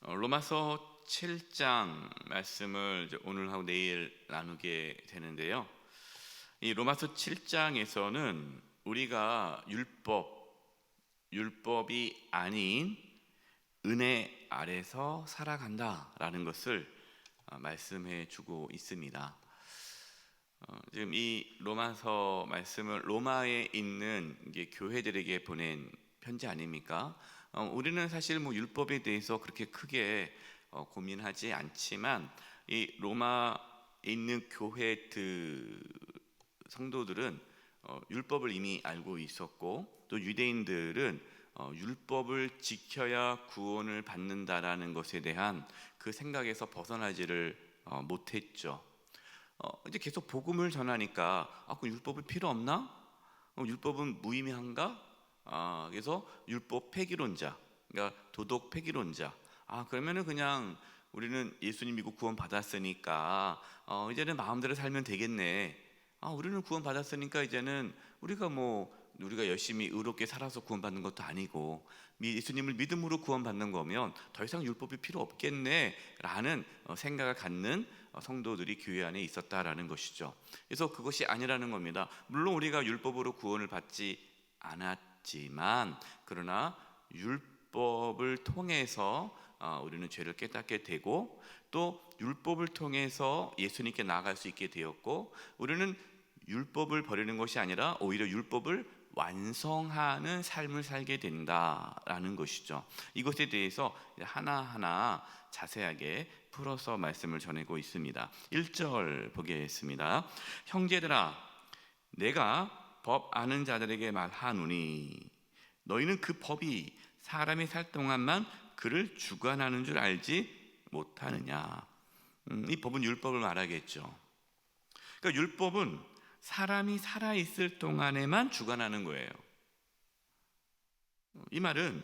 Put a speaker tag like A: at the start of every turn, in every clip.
A: 로마서 7장 말씀을 이제 오늘하고 내일 나누게 되는데요. 이 로마서 7장에서는 우리가 율법이 아닌 은혜 아래서 살아간다라는 것을 말씀해 주고 있습니다. 지금 이 로마서 말씀을 로마에 있는 이게 교회들에게 보낸 편지 아닙니까? 우리는 사실 율법에 대해서 그렇게 크게 고민하지 않지만 이 로마에 있는 교회 성도들은 율법을 이미 알고 있었고, 또 유대인들은 율법을 지켜야 구원을 받는다라는 것에 대한 그 생각에서 벗어나지를 못했죠. 이제 계속 복음을 전하니까 그 율법이 필요 없나? 율법은 무의미한가? 그래서 율법 폐기론자, 그러니까 도덕 폐기론자. 그러면은 그냥 우리는 예수님 믿고 구원 받았으니까 이제는 마음대로 살면 되겠네. 우리는 구원 받았으니까 이제는 우리가 열심히 의롭게 살아서 구원받는 것도 아니고 예수님을 믿음으로 구원받는 거면 더 이상 율법이 필요 없겠네라는 생각을 갖는 성도들이 교회 안에 있었다라는 것이죠. 그래서 그것이 아니라는 겁니다. 물론 우리가 율법으로 구원을 받지 않았지만, 그러나 율법을 통해서 우리는 죄를 깨닫게 되고, 또 율법을 통해서 예수님께 나아갈 수 있게 되었고, 우리는 율법을 버리는 것이 아니라 오히려 율법을 완성하는 삶을 살게 된다라는 것이죠. 이것에 대해서 하나하나 자세하게 풀어서 말씀을 전하고 있습니다. 1절 보겠습니다. 형제들아, 내가 법 아는 자들에게 말하노니 너희는 그 법이 사람이 살 동안만 그를 주관하는 줄 알지 못하느냐. 이 법은 율법을 말하겠죠. 그러니까 율법은 사람이 살아있을 동안에만 주관하는 거예요. 이 말은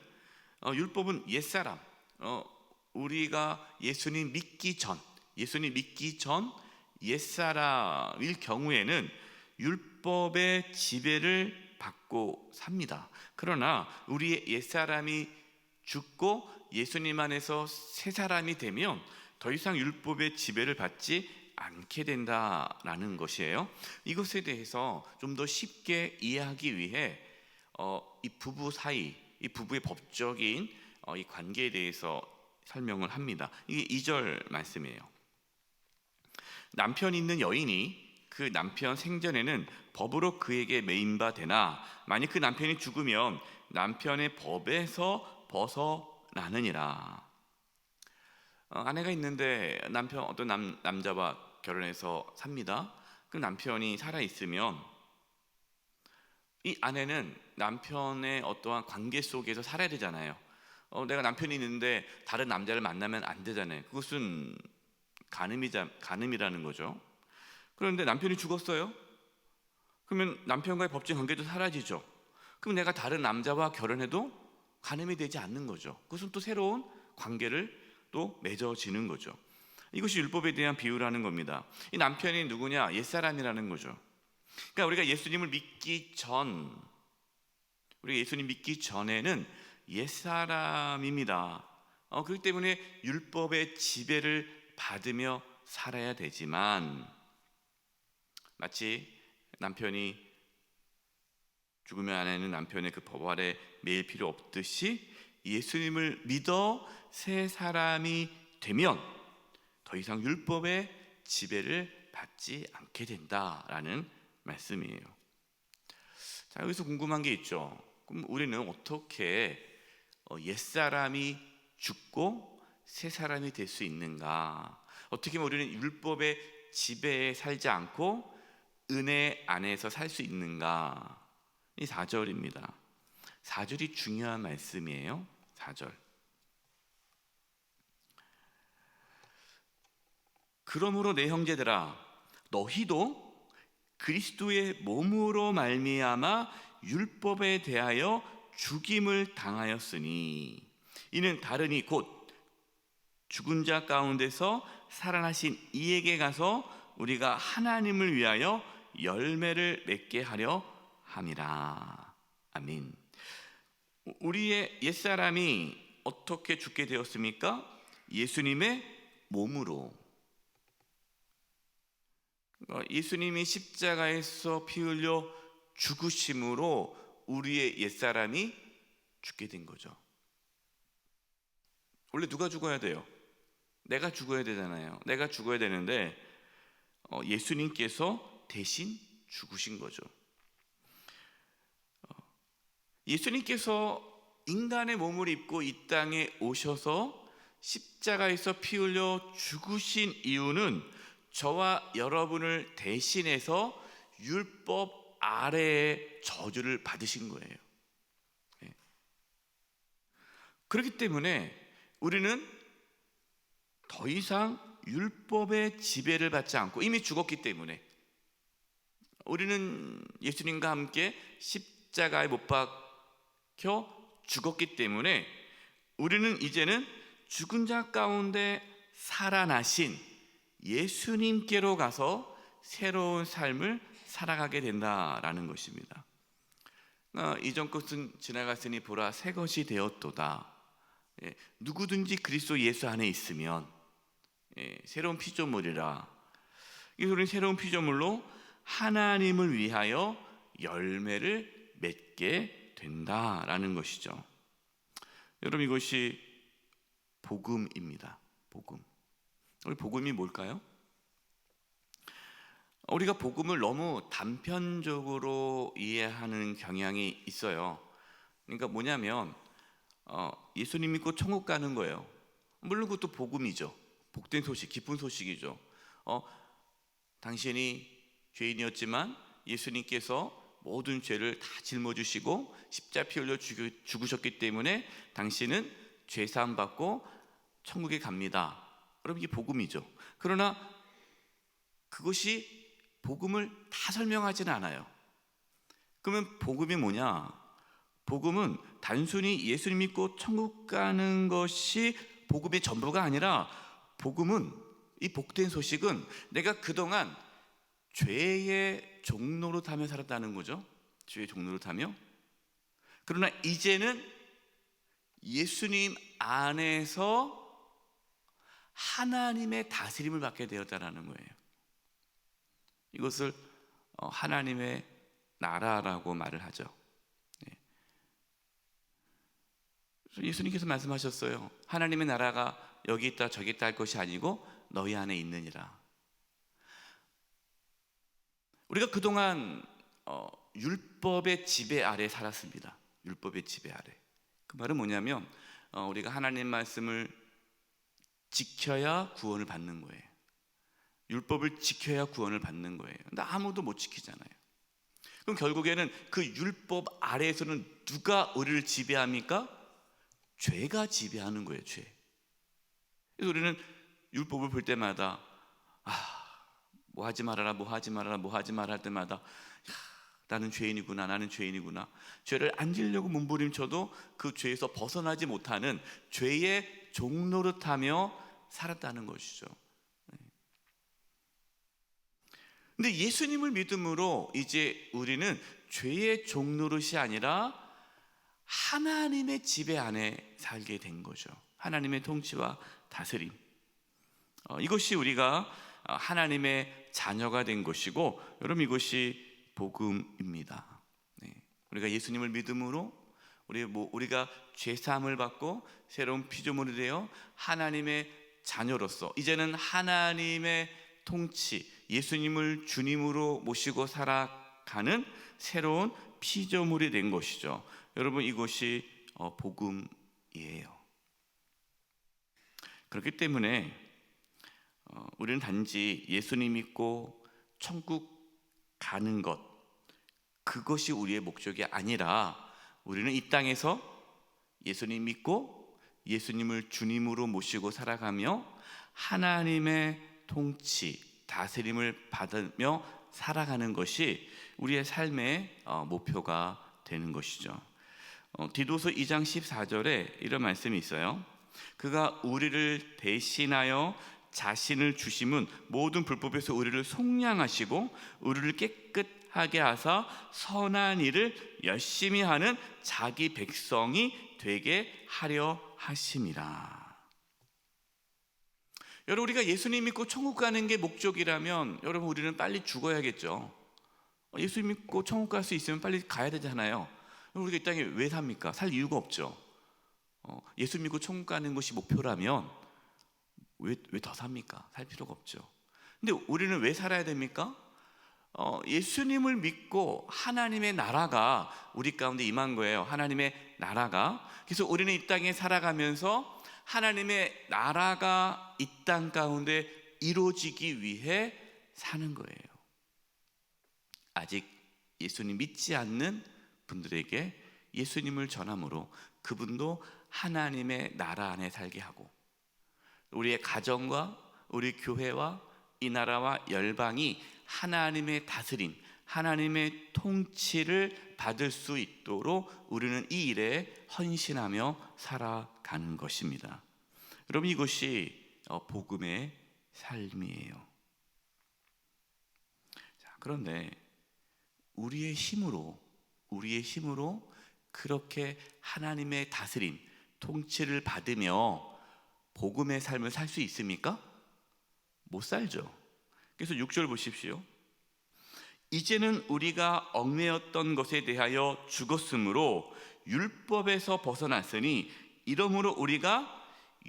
A: 율법은 옛사람, 우리가 예수님 믿기 전 옛사람일 경우에는 율법의 지배를 받고 삽니다. 그러나 우리의 옛사람이 죽고 예수님 안에서 새 사람이 되면 더 이상 율법의 지배를 받지 않게 된다라는 것이에요. 이것에 대해서 좀 더 쉽게 이해하기 위해 이 부부 사이, 이 부부의 법적인 이 관계에 대해서 설명을 합니다. 이게 2절 말씀이에요. 남편 있는 여인이 그 남편 생전에는 법으로 그에게 매인바 되나 만약 그 남편이 죽으면 남편의 법에서 벗어나느니라. 아내가 있는데 어떤 남자와 결혼해서 삽니다. 그 남편이 살아있으면 이 아내는 남편의 어떠한 관계 속에서 살아야 되잖아요. 내가 남편이 있는데 다른 남자를 만나면 안 되잖아요. 그것은 간음이라는 거죠. 그런데 남편이 죽었어요. 그러면 남편과의 법적 관계도 사라지죠. 그럼 내가 다른 남자와 결혼해도 간음이 되지 않는 거죠. 그것은 또 새로운 관계를 또 맺어지는 거죠. 이것이 율법에 대한 비유라는 겁니다. 이 남편이 누구냐? 옛사람이라는 거죠. 그러니까 우리가 예수님 믿기 전에는 옛사람입니다. 그렇기 때문에 율법의 지배를 받으며 살아야 되지만, 마치 남편이 죽으면 아내는 남편의 그 법 아래 매일 필요 없듯이 예수님을 믿어 새 사람이 되면 더 이상 율법의 지배를 받지 않게 된다라는 말씀이에요. 자, 여기서 궁금한 게 있죠. 그럼 우리는 어떻게 옛사람이 죽고 새 사람이 될 수 있는가? 어떻게 하면 우리는 율법의 지배에 살지 않고 은혜 안에서 살 수 있는가? 이 4절입니다. 4절이 중요한 말씀이에요. 4절. 그러므로 내 형제들아, 너희도 그리스도의 몸으로 말미암아 율법에 대하여 죽임을 당하였으니 이는 다르니 곧 죽은 자 가운데서 살아나신 이에게 가서 우리가 하나님을 위하여 열매를 맺게 하려 함이라. 아멘. 우리의 옛사람이 어떻게 죽게 되었습니까? 예수님의 몸으로, 예수님이 십자가에서 피 흘려 죽으심으로 우리의 옛사람이 죽게 된 거죠. 원래 누가 죽어야 돼요? 내가 죽어야 되잖아요. 내가 죽어야 되는데 예수님께서 대신 죽으신 거죠. 예수님께서 인간의 몸을 입고 이 땅에 오셔서 십자가에서 피 흘려 죽으신 이유는 저와 여러분을 대신해서 율법 아래의 저주를 받으신 거예요. 그렇기 때문에 우리는 더 이상 율법의 지배를 받지 않고 이미 죽었기 때문에, 우리는 예수님과 함께 십자가에 못 박혀 죽었기 때문에 우리는 이제는 죽은 자 가운데 살아나신 예수님께로 가서 새로운 삶을 살아가게 된다라는 것입니다. 이전 것은 지나갔으니 보라 새 것이 되었도다. 누구든지 그리스도 예수 안에 있으면 새로운 피조물이라. 그래서 우리는 새로운 피조물로 하나님을 위하여 열매를 맺게 된다라는 것이죠. 여러분, 이것이 복음입니다. 복음. 우리 복음이 뭘까요? 우리가 복음을 너무 단편적으로 이해하는 경향이 있어요. 그러니까 뭐냐면 예수님 믿고 천국 가는 거예요. 물론 그것도 복음이죠. 복된 소식, 기쁜 소식이죠. 당신이 죄인이었지만 예수님께서 모든 죄를 다 짊어지시고 십자가 피 흘려 죽으셨기 때문에 당신은 죄사함 받고 천국에 갑니다. 여러분, 이게 복음이죠. 그러나 그것이 복음을 다 설명하지는 않아요. 그러면 복음이 뭐냐? 복음은 단순히 예수님 믿고 천국 가는 것이 복음의 전부가 아니라, 복음은, 이 복된 소식은 내가 그동안 죄의 종로로 타며 살았다는 거죠. 죄의 종로로 타며. 그러나 이제는 예수님 안에서 하나님의 다스림을 받게 되었다는 거예요. 이것을 하나님의 나라라고 말을 하죠. 예수님께서 말씀하셨어요. 하나님의 나라가 여기 있다 저기 있다 할 것이 아니고 너희 안에 있느니라. 우리가 그동안 율법의 지배 아래 살았습니다. 율법의 지배 아래. 그 말은 뭐냐면 우리가 하나님 말씀을 지켜야 구원을 받는 거예요. 율법을 지켜야 구원을 받는 거예요. 근데 아무도 못 지키잖아요. 그럼 결국에는 그 율법 아래에서는 누가 우리를 지배합니까? 죄가 지배하는 거예요. 죄. 그래서 우리는 율법을 볼 때마다 뭐 하지 말아라, 뭐 하지 말아라, 뭐 하지 말아 할 때마다 나는 죄인이구나, 나는 죄인이구나. 죄를 안 지려고 몸부림쳐도 그 죄에서 벗어나지 못하는 죄의 종노릇하며 살았다는 것이죠. 근데 예수님을 믿음으로 이제 우리는 죄의 종노릇이 아니라 하나님의 지배 안에 살게 된 거죠. 하나님의 통치와 다스림. 이것이 우리가 하나님의 자녀가 된 것이고, 여러분, 이것이 복음입니다. 우리가 예수님을 믿음으로 우리가 죄사함을 받고 새로운 피조물이 되어 하나님의 자녀로서 이제는 하나님의 통치, 예수님을 주님으로 모시고 살아가는 새로운 피조물이 된 것이죠. 여러분, 이것이 복음이에요. 그렇기 때문에 우리는 단지 예수님 믿고 천국 가는 것, 그것이 우리의 목적이 아니라 우리는 이 땅에서 예수님 믿고 예수님을 주님으로 모시고 살아가며 하나님의 통치, 다스림을 받으며 살아가는 것이 우리의 삶의 목표가 되는 것이죠. 디도서 2장 14절에 이런 말씀이 있어요. 그가 우리를 대신하여 자신을 주심은 모든 불법에서 우리를 속량하시고 우리를 깨끗하게 하사 선한 일을 열심히 하는 자기 백성이 되게 하려 하심이라. 여러분, 우리가 예수님 믿고 천국 가는 게 목적이라면 여러분 우리는 빨리 죽어야겠죠. 예수 믿고 천국 갈 수 있으면 빨리 가야 되잖아요. 우리가 이 땅에 왜 삽니까? 살 이유가 없죠. 예수 믿고 천국 가는 것이 목표라면 왜 더 삽니까? 살 필요가 없죠. 근데 우리는 왜 살아야 됩니까? 예수님을 믿고 하나님의 나라가 우리 가운데 임한 거예요. 하나님의 나라가. 그래서 우리는 이 땅에 살아가면서 하나님의 나라가 이 땅 가운데 이루어지기 위해 사는 거예요. 아직 예수님 믿지 않는 분들에게 예수님을 전함으로 그분도 하나님의 나라 안에 살게 하고, 우리의 가정과 우리 교회와 이 나라와 열방이 하나님의 다스림, 하나님의 통치를 받을 수 있도록 우리는 이 일에 헌신하며 살아가는 것입니다. 여러분, 이것이 복음의 삶이에요. 자, 그런데 우리의 힘으로 그렇게 하나님의 다스림, 통치를 받으며 복음의 삶을 살 수 있습니까? 못 살죠. 그래서 6절 보십시오. 이제는 우리가 얽매였던 것에 대하여 죽었으므로 율법에서 벗어났으니 이러므로 우리가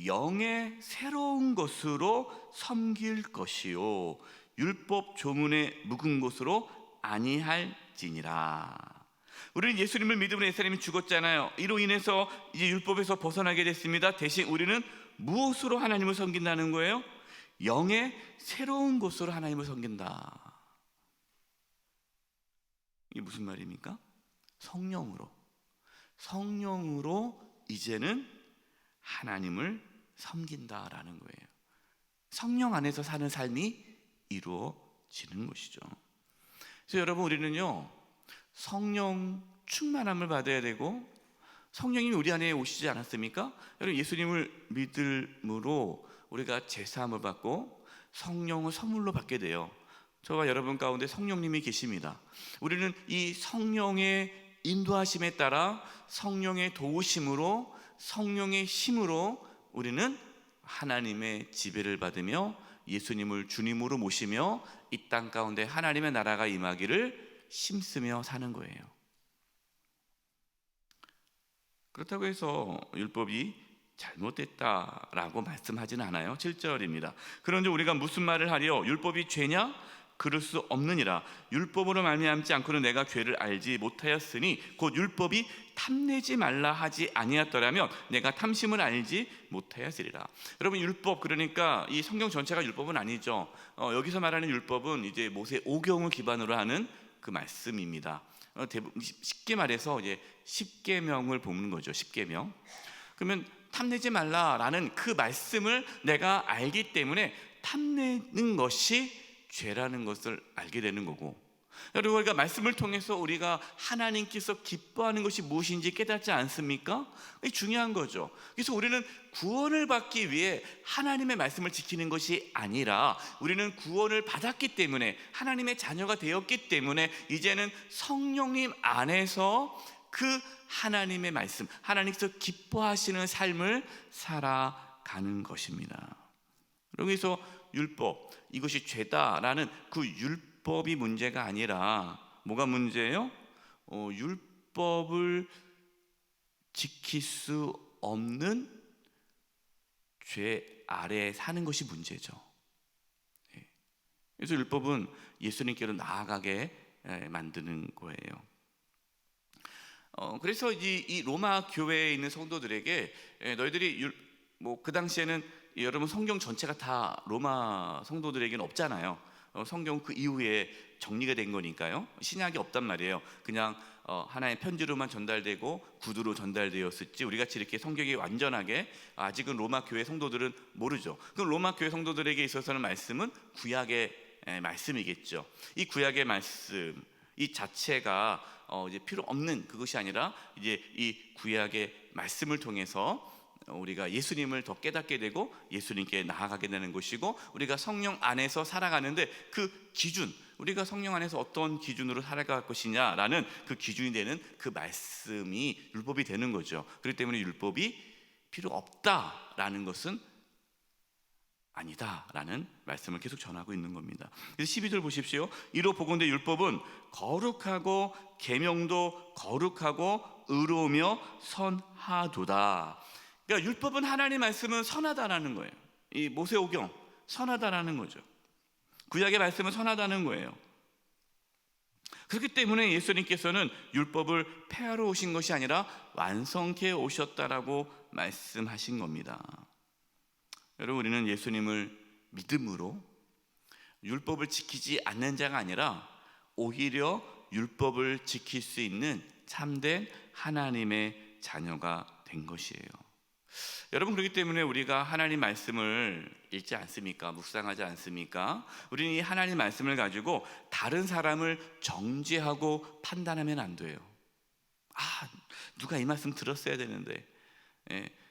A: 영의 새로운 것으로 섬길 것이요 율법 조문에 묵은 것으로 아니할지니라. 우리는 예수님을 믿으면 예수님이 죽었잖아요. 이로 인해서 이제 율법에서 벗어나게 됐습니다. 대신 우리는 무엇으로 하나님을 섬긴다는 거예요? 영의 새로운 것으로 하나님을 섬긴다. 이게 무슨 말입니까? 성령으로 이제는 하나님을 섬긴다라는 거예요. 성령 안에서 사는 삶이 이루어지는 것이죠. 그래서 여러분, 우리는요 성령 충만함을 받아야 되고, 성령님이 우리 안에 오시지 않았습니까? 여러분, 예수님을 믿음으로 우리가 제사함을 받고 성령을 선물로 받게 돼요. 저와 여러분 가운데 성령님이 계십니다. 우리는 이 성령의 인도하심에 따라 성령의 도우심으로, 성령의 힘으로 우리는 하나님의 지배를 받으며 예수님을 주님으로 모시며 이 땅 가운데 하나님의 나라가 임하기를 힘쓰며 사는 거예요. 그렇다고 해서 율법이 잘못됐다라고 말씀하지는 않아요. 7절입니다. 그런즉 우리가 무슨 말을 하리요? 율법이 죄냐? 그럴 수 없느니라. 율법으로 말미암지 않고는 내가 죄를 알지 못하였으니 곧 율법이 탐내지 말라 하지 아니었더라면 내가 탐심을 알지 못하였으리라. 여러분, 율법, 그러니까 이 성경 전체가 율법은 아니죠. 여기서 말하는 율법은 이제 모세 오경을 기반으로 하는 그 말씀입니다. 쉽게 말해서 이제 십계명을 보는 거죠. 십계명. 그러면 탐내지 말라라는 그 말씀을 내가 알기 때문에 탐내는 것이 죄라는 것을 알게 되는 거고, 여러분, 우리가 말씀을 통해서 우리가 하나님께서 기뻐하는 것이 무엇인지 깨닫지 않습니까? 이게 중요한 거죠. 그래서 우리는 구원을 받기 위해 하나님의 말씀을 지키는 것이 아니라 우리는 구원을 받았기 때문에, 하나님의 자녀가 되었기 때문에 이제는 성령님 안에서 그 하나님의 말씀, 하나님께서 기뻐하시는 삶을 살아가는 것입니다. 여기서 율법, 이것이 죄다라는 그 율법이 문제가 아니라 뭐가 문제예요? 율법을 지킬 수 없는 죄 아래에 사는 것이 문제죠. 그래서 율법은 예수님께로 나아가게 만드는 거예요. 그래서 이 로마 교회에 있는 성도들에게 너희들이 그 당시에는 여러분 성경 전체가 다 로마 성도들에게는 없잖아요. 성경 그 이후에 정리가 된 거니까요. 신약이 없단 말이에요. 그냥 하나의 편지로만 전달되고 구두로 전달되었을지, 우리같이 이렇게 성경이 완전하게 아직은 로마 교회 성도들은 모르죠. 그럼 로마 교회 성도들에게 있어서는 말씀은 구약의 말씀이겠죠. 이 구약의 말씀 이 자체가 이제 필요 없는 그것이 아니라 이제 이 구약의 말씀을 통해서 우리가 예수님을 더 깨닫게 되고 예수님께 나아가게 되는 것이고, 우리가 성령 안에서 살아가는데 그 기준, 우리가 성령 안에서 어떤 기준으로 살아갈 것이냐라는 그 기준이 되는 그 말씀이 율법이 되는 거죠. 그렇기 때문에 율법이 필요 없다라는 것은 아니다라는 말씀을 계속 전하고 있는 겁니다. 그래서 12절 보십시오. 이로 보건대 율법은 거룩하고 계명도 거룩하고 의로우며 선하도다. 그러니까 율법은, 하나님 말씀은 선하다라는 거예요. 이 모세오경 선하다라는 거죠. 구약의 말씀은 선하다는 거예요. 그렇기 때문에 예수님께서는 율법을 폐하러 오신 것이 아니라 완성케 오셨다라고 말씀하신 겁니다. 여러분, 우리는 예수님을 믿음으로 율법을 지키지 않는 자가 아니라 오히려 율법을 지킬 수 있는 참된 하나님의 자녀가 된 것이에요. 여러분, 그렇기 때문에 우리가 하나님 말씀을 읽지 않습니까? 묵상하지 않습니까? 우리는 이 하나님 말씀을 가지고 다른 사람을 정죄하고 판단하면 안 돼요. 누가 이 말씀 들었어야 되는데,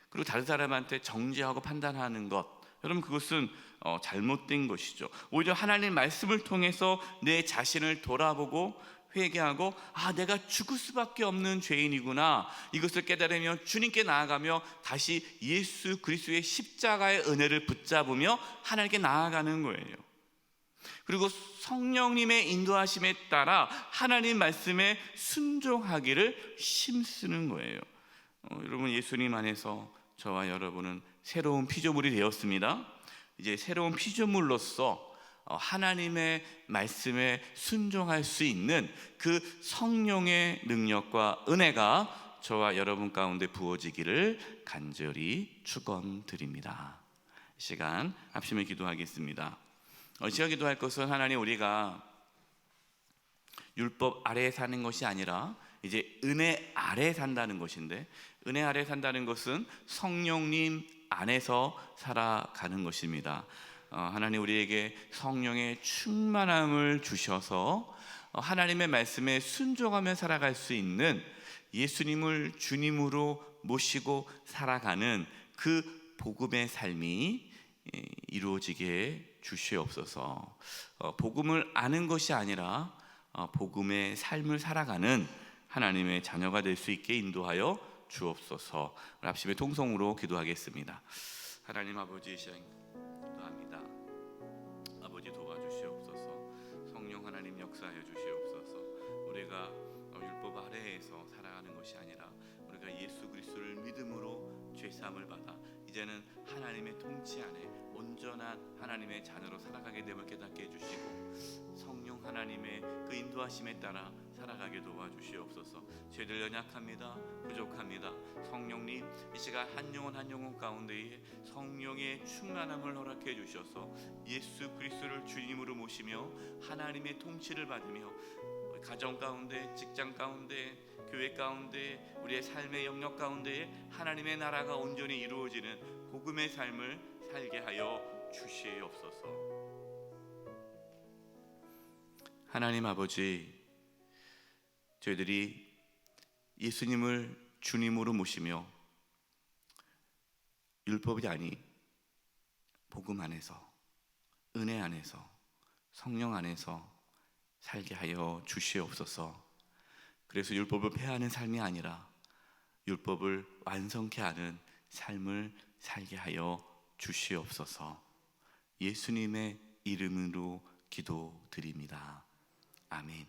A: 그리고 다른 사람한테 정죄하고 판단하는 것, 여러분, 그것은 잘못된 것이죠. 오히려 하나님 말씀을 통해서 내 자신을 돌아보고 회개하고, 내가 죽을 수밖에 없는 죄인이구나, 이것을 깨달으며 주님께 나아가며 다시 예수 그리스도의 십자가의 은혜를 붙잡으며 하나님께 나아가는 거예요. 그리고 성령님의 인도하심에 따라 하나님 말씀에 순종하기를 힘쓰는 거예요. 여러분, 예수님 안에서 저와 여러분은 새로운 피조물이 되었습니다. 이제 새로운 피조물로서 하나님의 말씀에 순종할 수 있는 그 성령의 능력과 은혜가 저와 여러분 가운데 부어지기를 간절히 축원드립니다. 이 시간 합심해 기도하겠습니다. 제가 기도할 것은, 하나님, 우리가 율법 아래에 사는 것이 아니라 이제 은혜 아래에 산다는 것인데, 은혜 아래에 산다는 것은 성령님 안에서 살아가는 것입니다. 하나님, 우리에게 성령의 충만함을 주셔서 하나님의 말씀에 순종하며 살아갈 수 있는, 예수님을 주님으로 모시고 살아가는 그 복음의 삶이 이루어지게 주시옵소서. 복음을 아는 것이 아니라 복음의 삶을 살아가는 하나님의 자녀가 될 수 있게 인도하여 주옵소서. 합심의 통성으로 기도하겠습니다. 하나님 아버지, 기도합니다. 아버지, 도와주시옵소서. 성령 하나님 역사하여 주시옵소서. 우리가 율법 아래에서 살아가는 것이 아니라 우리가 예수 그리스도를 믿음으로 죄사함을 받아 이제는 하나님의 통치 안에 온전한 하나님의 자녀로 살아가게 됨을 깨닫게 해주시고, 성령 하나님의 그 인도하심에 따라 살아가게 도와주시옵소서. 죄들 연약합니다. 부족합니다. 성령님, 이 시간 한 영혼 한 영혼 가운데에 성령의 충만함을 허락해 주셔서 예수 그리스도를 주님으로 모시며 하나님의 통치를 받으며 가정 가운데, 직장 가운데, 교회 가운데, 우리의 삶의 영역 가운데에 하나님의 나라가 온전히 이루어지는 복음의 삶을 살게 하여 주시옵소서. 하나님 아버지, 저희들이 예수님을 주님으로 모시며 율법이 아닌 복음 안에서, 은혜 안에서, 성령 안에서 살게 하여 주시옵소서. 그래서 율법을 폐하는 삶이 아니라 율법을 완성케 하는 삶을 살게 하여 주시옵소서. 예수님의 이름으로 기도드립니다. 아멘.